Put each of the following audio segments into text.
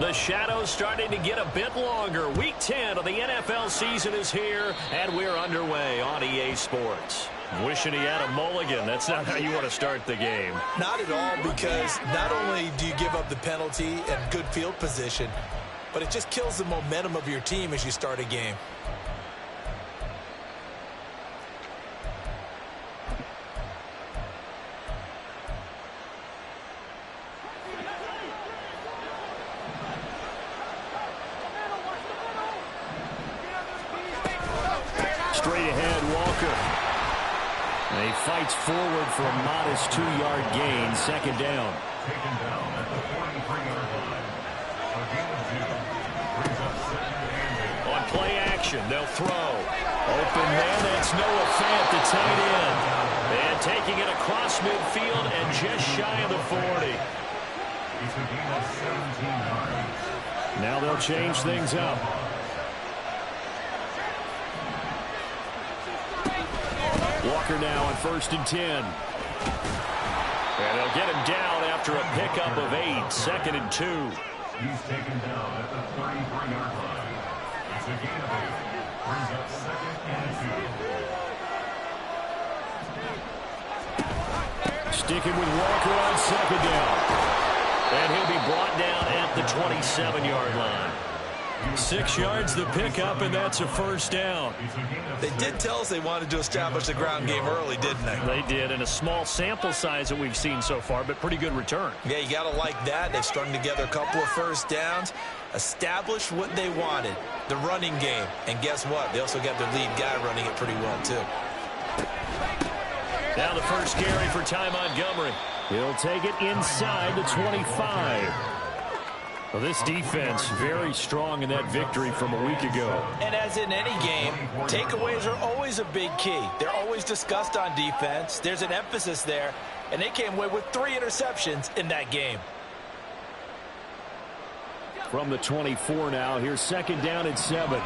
The shadow's starting to get a bit longer. Week 10 of the NFL season is here, and we're underway on EA Sports. Wishing he had a mulligan. That's not how you want to start the game. Not at all, because not only do you give up the penalty and good field position, but it just kills the momentum of your team as you start a game. Straight ahead, Walker. And he fights forward for a modest 2-yard gain, second down. Taken down at the 43-yard line. On play action, they'll throw. Open man, that's Noah Fant, the tight end. And taking it across midfield and just shy of the 40. It's a gain of 17 yards. Now they'll change things up. Walker now on 1st and 10. And they'll get him down after a pickup of 8, 2nd and 2. He's taken down at the 33-yard line. It's a gain of 8. Brings up 2nd and 2. Sticking with Walker on 2nd down. And he'll be brought down at the 27-yard line. 6 yards the pickup, and that's a 1st down. They did tell us they wanted to establish the ground game early, didn't they? They did, in a small sample size that we've seen so far, but pretty good return. Yeah, you got to like that. They've strung together a couple of 1st downs, established what they wanted, the running game. And guess what? They also got their lead guy running it pretty well, too. Now the first carry for Ty Montgomery. He'll take it inside the 25. Well, this defense very strong in that victory from a week ago. And as in any game, takeaways are always a big key. They're always discussed on defense. There's an emphasis there, and they came away with 3 interceptions in that game. From the 24 now, here's 2nd down and 7.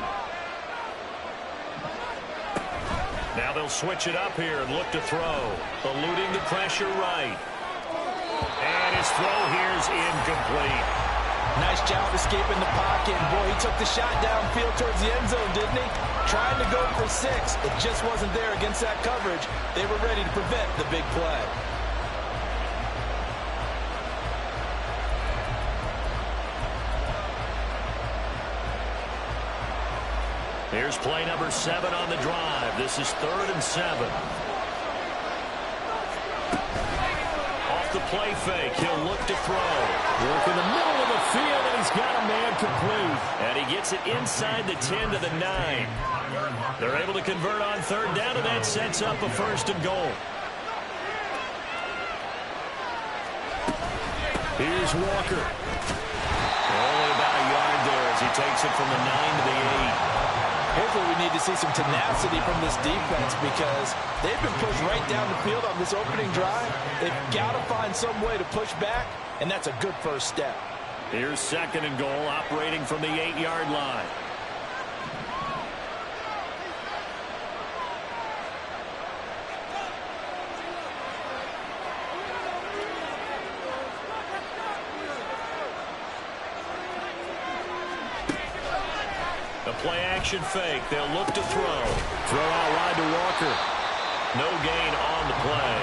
Now they'll switch it up here and look to throw. Eluding the pressure right. And his throw here's incomplete. Nice job escaping the pocket. And boy, he took the shot downfield towards the end zone, didn't he? Trying to go for 6. It just wasn't there against that coverage. They were ready to prevent the big play. Here's play number 7 on the drive. This is 3rd and 7. Off the play fake, he'll look to throw. Work in the middle of the field, and he's got a man complete. And he gets it inside the 10 to the 9. They're able to convert on 3rd down, and that sets up a 1st and goal. Here's Walker. Only about a yard there as he takes it from the 9 to the 8. Here's where we need to see some tenacity from this defense, because they've been pushed right down the field on this opening drive. They've got to find some way to push back, and that's a good first step. Here's 2nd and goal, operating from the 8-yard line. The play-action fake. They'll look to throw. Throw out wide to Walker. No gain on the play.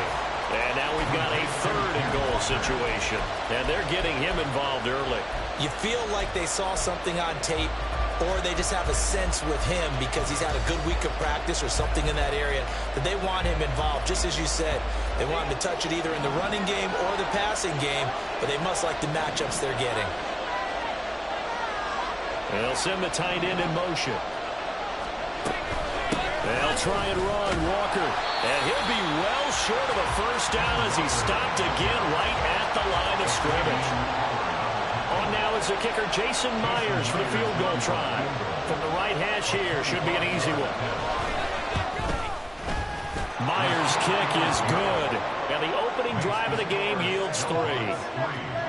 And now we've got a 3rd and goal situation. And they're getting him involved early. You feel like they saw something on tape, or they just have a sense with him because he's had a good week of practice or something in that area that they want him involved. Just as you said, they want him to touch it either in the running game or the passing game, but they must like the matchups they're getting. They'll send the tight end in motion. They'll try and run Walker. And he'll be well short of a 1st down as he stopped again right at the line of scrimmage. On now is the kicker Jason Myers for the field goal try. From the right hash here, should be an easy one. Myers' kick is good. And the opening drive of the game yields 3.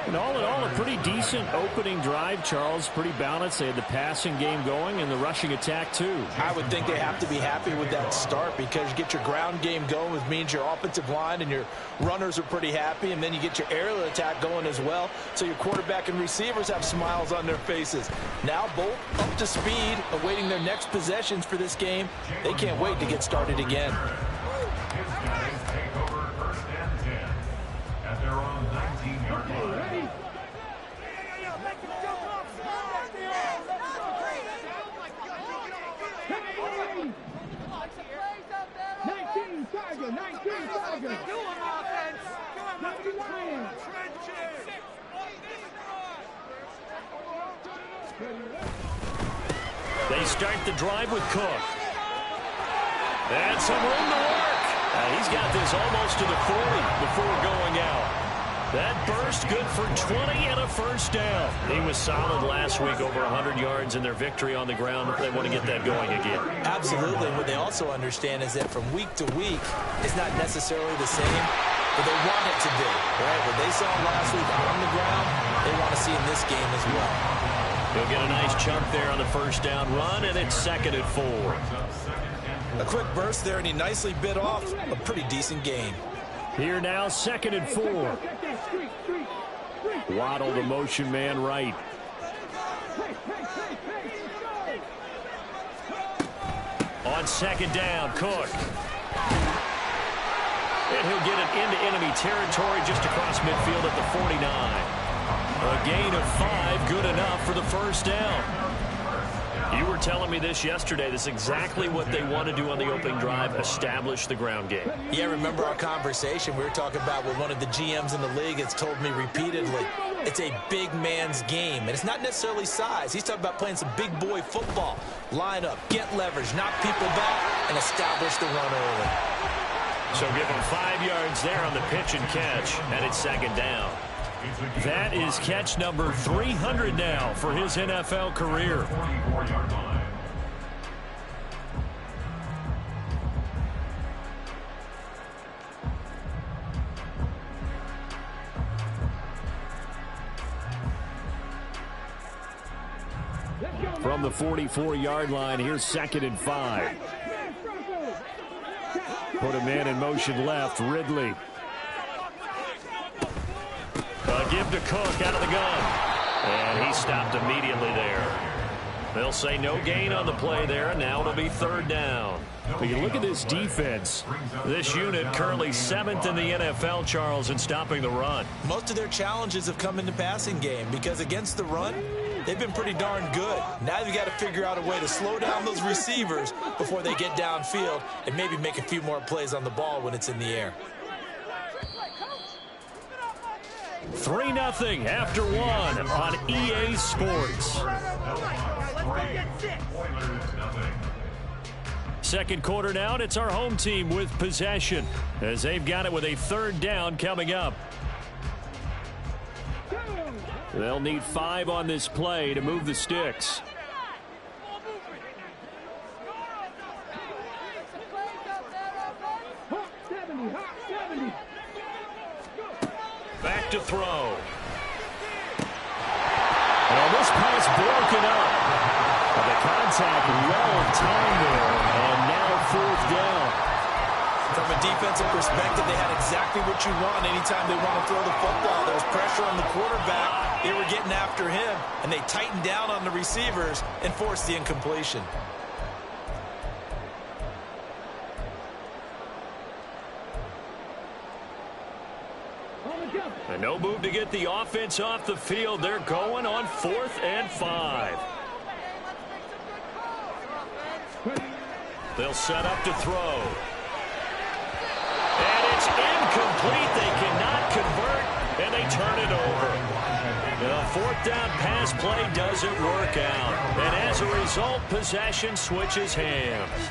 And all in all, a pretty decent opening drive, Charles. Pretty balanced. They had the passing game going and the rushing attack, too. I would think they have to be happy with that start because you get your ground game going, which means your offensive line and your runners are pretty happy, and then you get your aerial attack going as well, so your quarterback and receivers have smiles on their faces. Now both up to speed, awaiting their next possessions for this game. They can't wait to get started again. His guys take over 1st and 10 at their own 19-yard line. They start the drive with Cook. And some room to work. He's got this almost to the 40 before going out. That burst good for 20 and a first down. He was solid last week, over 100 yards in their victory on the ground. They want to get that going again. Absolutely. What they also understand is that from week to week, it's not necessarily the same, but they want it to be. Right? What they saw last week on the ground, they want to see in this game as well. He'll get a nice chunk there on the first down run, and it's 2nd and 4. A quick burst there, and he nicely bit off a pretty decent gain. Here now, 2nd and 4. Waddle, the motion man, right. On 2nd down, Cook. And he'll get it into enemy territory just across midfield at the 49. A gain of 5, good enough for the first down. You were telling me this yesterday. This is exactly what they want to do on the opening drive, establish the ground game. Yeah, remember our conversation we were talking about with one of the GMs in the league has told me repeatedly, it's a big man's game. And it's not necessarily size. He's talking about playing some big boy football. Line up, get leverage, knock people back, and establish the run early. So give him 5 yards there on the pitch and catch, and it's 2nd down. That is catch number 300 now for his NFL career. 44-yard line. From the 44-yard line, here's 2nd and 5. Put a man in motion left, Ridley. Give to Cook out of the gun. And he stopped immediately there. They'll say no gain on the play there, and now it'll be 3rd down. But you look at this defense. This unit currently 7th in the NFL, Charles, in stopping the run. Most of their challenges have come in the passing game because against the run, they've been pretty darn good. Now you've got to figure out a way to slow down those receivers before they get downfield and maybe make a few more plays on the ball when it's in the air. 3-0 after 1 on EA Sports. Second quarter now, and it's our home team with possession as they've got it with a 3rd down coming up. They'll need 5 on this play to move the sticks. Back to throw. And this pass broken up. The contact well timed there, and now 4th down. From a defensive perspective, they had exactly what you want anytime they want to throw the football. There was pressure on the quarterback. They were getting after him, and they tightened down on the receivers and forced the incompletion. And no move to get the offense off the field. They're going on 4th and 5. They'll set up to throw. And it's incomplete. They cannot convert, and they turn it over. The 4th down pass play doesn't work out. And as a result, possession switches hands.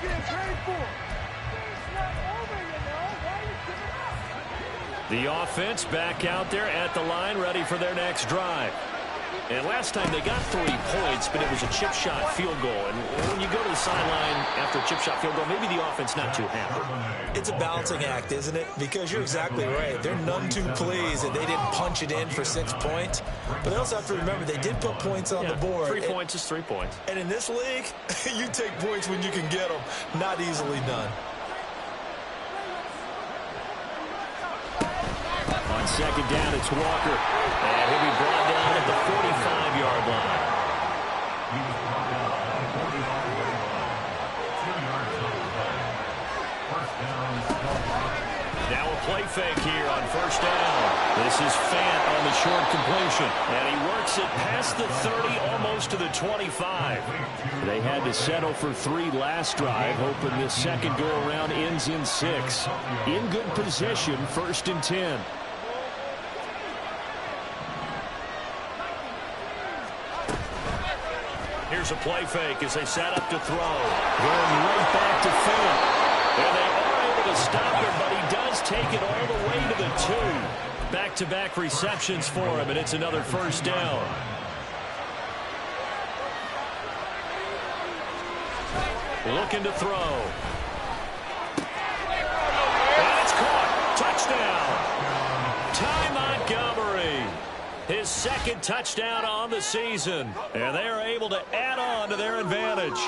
The offense back out there at the line, ready for their next drive. And last time they got 3 points, but it was a chip shot field goal. And when you go to the sideline after a chip shot field goal, maybe the offense not too happy. It's a balancing act, isn't it? Because you're exactly right. They're none too pleased that they didn't punch it in for 6 points. But they also have to remember they did put points on the board. 3 points is 3 points. And in this league, you take points when you can get them. Not easily done. On second down, it's Walker. And he'll be brought down at the 45-yard line. He was brought down at the 45-yard line. 2 yards on the play. First down, still five. Now a play fake here on first down. This is Fant on the short completion. And he works it past the 30, almost to the 25. They had to settle for 3 last drive, hoping this second go-around ends in 6. In good position, 1st and 10. Here's a play fake as they set up to throw. Going right back to Fant. And they are able to stop him, but he does take it all the way to the 2. Back-to-back receptions for him, and it's another first down. Looking to throw. And it's caught. Touchdown. Ty Montgomery. His 2nd touchdown on the season. And they are able to add on to their advantage.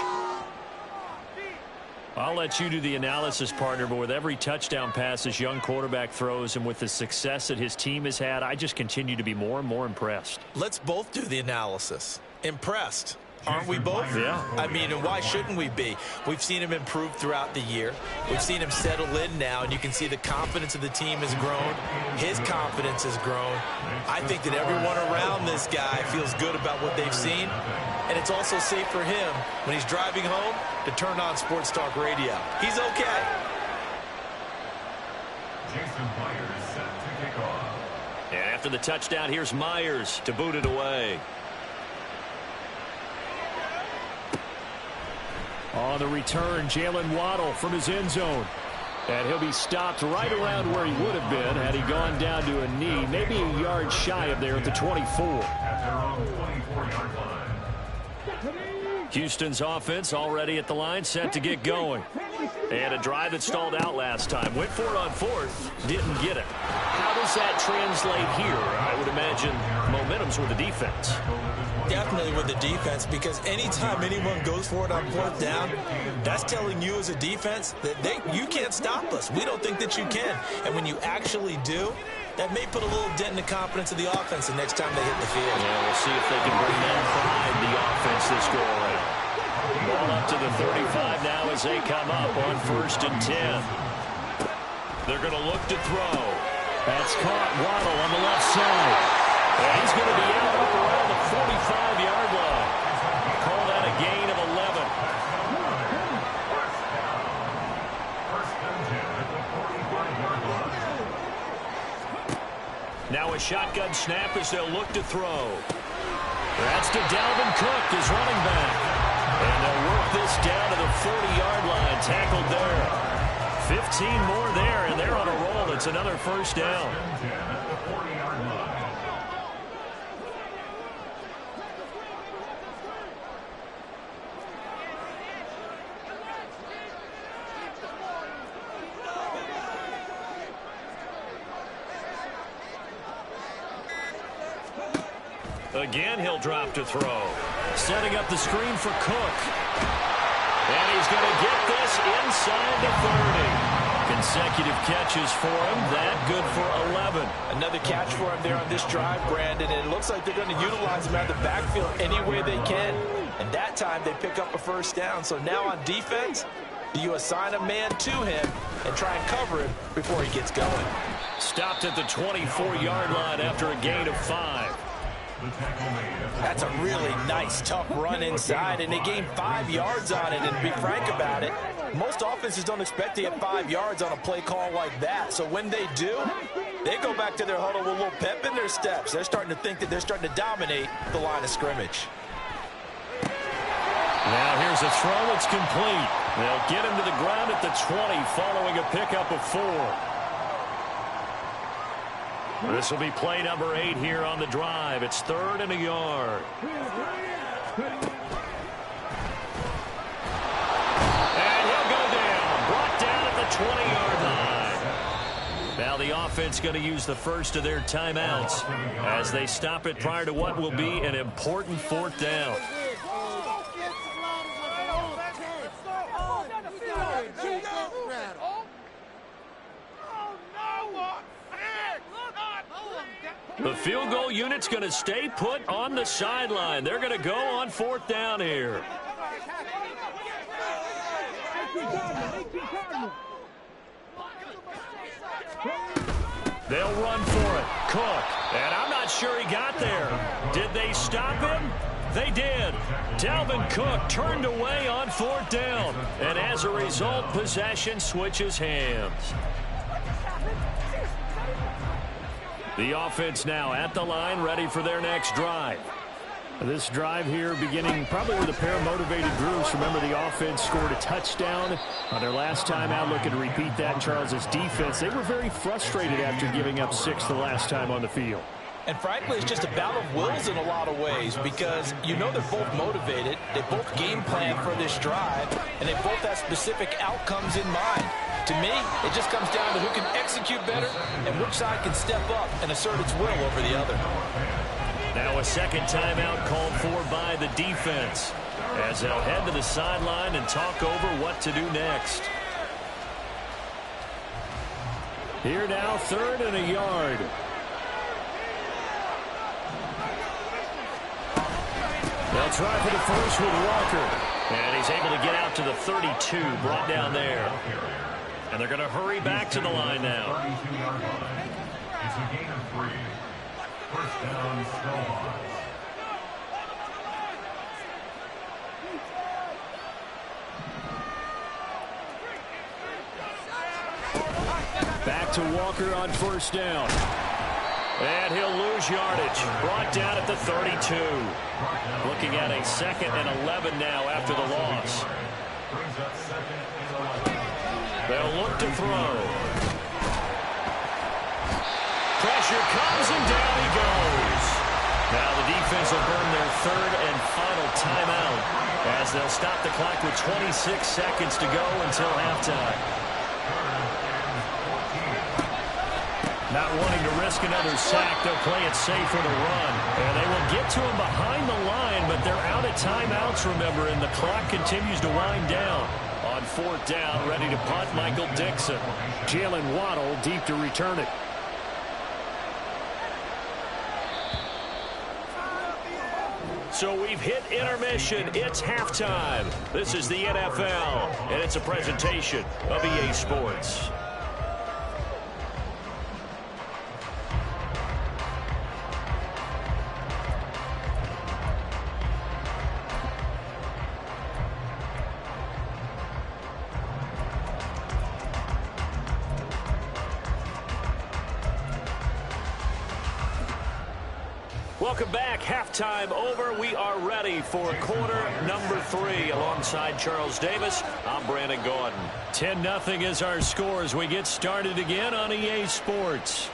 I'll let you do the analysis, partner, but with every touchdown pass this young quarterback throws and with the success that his team has had, I just continue to be more and more impressed. Let's both do the analysis. Impressed. Aren't we both? Yeah. I mean, and why shouldn't we be? We've seen him improve throughout the year. We've seen him settle in now, and you can see the confidence of the team has grown. His confidence has grown. I think that everyone around this guy feels good about what they've seen, and it's also safe for him when he's driving home to turn on Sports Talk Radio. He's okay. Jason Myers set to kick off. And after the touchdown, here's Myers to boot it away. On the return, Jalen Waddle from his end zone. And he'll be stopped right around where he would have been had he gone down to a knee, maybe a yard shy of there at the 24. At their own 24-yard line. Houston's offense already at the line, set to get going. And a drive that stalled out last time. Went for it on 4th, didn't get it. How does that translate here? I would imagine momentum's with the defense. Definitely with the defense, because anytime anyone goes for it on 4th down, that's telling you as a defense that you can't stop us. We don't think that you can. And when you actually do, that may put a little dent in the confidence of the offense the next time they hit the field. Yeah, we'll see if they can bring that pride, the offense, this go around. Ball up to the 35 now as they come up on 1st and 10. They're going to look to throw. That's caught. Waddle on the left side. And he's going to be out up around the 45-yard line. Call that a gain of 11. First and 10 at the 45-yard line. Now a shotgun snap as they'll look to throw. That's to Dalvin Cook, his running back. And they'll work this down to the 40-yard line, tackled there. 15 more there, and they're on a roll. It's another first down. First and 10 at the 40-yard line. Again, he'll drop to throw. Setting up the screen for Cook. And he's going to get this inside the 30. Consecutive catches for him. That good for 11. Another catch for him there on this drive, Brandon, and it looks like they're going to utilize him out of the backfield any way they can. And that time they pick up a first down. So now on defense, do you assign a man to him and try and cover him before he gets going? Stopped at the 24-yard line after a gain of 5. That's a really nice, tough run inside, and they gained 5 yards on it. And to be frank about it, most offenses don't expect to get 5 yards on a play call like that. So when they do, they go back to their huddle with a little pep in their steps. They're starting to think that they're starting to dominate the line of scrimmage. Now here's a throw. It's complete. They'll get him to the ground at the 20 following a pickup of 4. This will be play number 8 here on the drive. It's 3rd and a yard. And he'll go down. Brought down at the 20-yard line. Now the offense going to use the first of their timeouts as they stop it prior to what will be an important 4th down. The field goal unit's going to stay put on the sideline. They're going to go on 4th down here. They'll run for it. Cook. And I'm not sure he got there. Did they stop him? They did. Dalvin Cook turned away on 4th down. And as a result, possession switches hands. The offense now at the line, ready for their next drive. This drive here beginning probably with a pair of motivated groups. Remember, the offense scored a touchdown on their last time out. Looking to repeat that in Charles' defense. They were very frustrated after giving up 6 the last time on the field. And frankly, it's just a battle of wills in a lot of ways because you know they're both motivated. They both game plan for this drive, and they both have specific outcomes in mind. To me, it just comes down to who can execute better and which side can step up and assert its will over the other. Now a second timeout called for by the defense as they'll head to the sideline and talk over what to do next. Here now, 3rd and a yard. They'll try for the first with Walker. And he's able to get out to the 32, brought down there. And they're going to hurry back to the line now. 32-yard line. It's a gain of 3. First down, Snowhawks. Back to Walker on 1st down. And he'll lose yardage. Brought down at the 32. Looking at a 2nd and 11 now after the loss. Brings up 2nd and 11. They'll look to throw. Pressure comes and down he goes. Now the defense will burn their 3rd and final timeout as they'll stop the clock with 26 seconds to go until halftime. Not wanting to risk another sack, they'll play it safe with a run. And they will get to him behind the line, but they're out of timeouts, remember, and the clock continues to wind down. On 4th down, ready to punt, Michael Dixon. Jalen Waddle deep to return it. So we've hit intermission. It's halftime. This is the NFL, and it's a presentation of EA Sports. Welcome back. Halftime over. We are ready for quarter number 3. Alongside Charles Davis, I'm Brandon Gordon. 10-0 is our score as we get started again on EA Sports.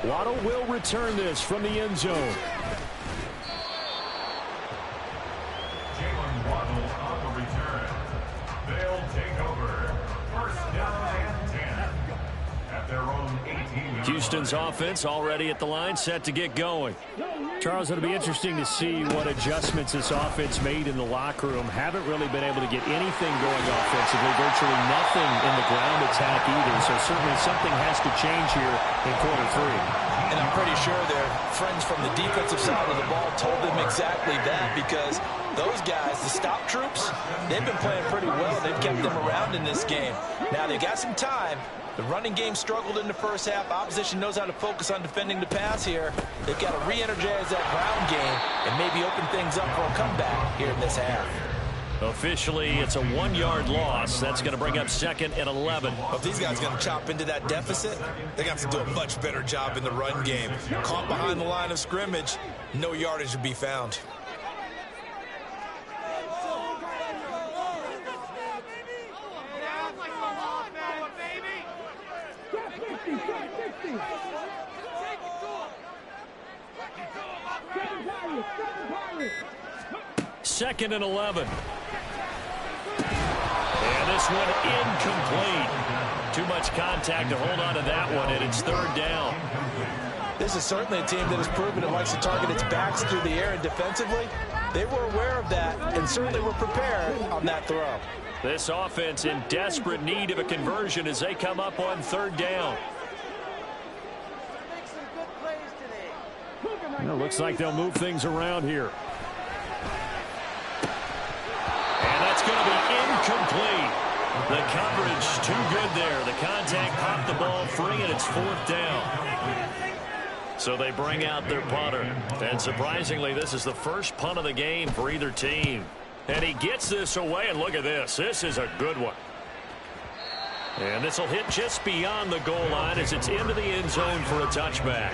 Waddle will return this from the end zone. Jalen Waddle on the return. They'll take over. First down and 10 at their own 18. Houston's offense already at the line, set to get going. Charles, it'll be interesting to see what adjustments this offense made in the locker room. Haven't really been able to get anything going offensively, virtually nothing in the ground attack either. So certainly something has to change here in quarter 3. And I'm pretty sure their friends from the defensive side of the ball told them exactly that because those guys, the stop troops, they've been playing pretty well. They've kept them around in this game. Now they've got some time. The running game struggled in the first half. Opposition knows how to focus on defending the pass here. They've got to re-energize that ground game and maybe open things up for a comeback here in this half. Officially, it's a 1-yard loss. That's going to bring up 2nd and 11. Well, if these guys are going to chop into that deficit, they got to do a much better job in the run game. Caught behind the line of scrimmage, no yardage to be found. Second and 11. And this one incomplete. Too much contact to hold on to that one, and it's third down. This is certainly a team that has proven it likes to target its backs through the air, and defensively, they were aware of that and certainly were prepared on that throw. This offense in desperate need of a conversion as they come up on third down. Well, looks like they'll move things around here. And that's going to be incomplete. The coverage too good there. The contact popped the ball free, and it's fourth down. So they bring out their punter. And surprisingly, this is the first punt of the game for either team. And he gets this away, and look at this. This is a good one. And this will hit just beyond the goal line as it's into the end zone for a touchback.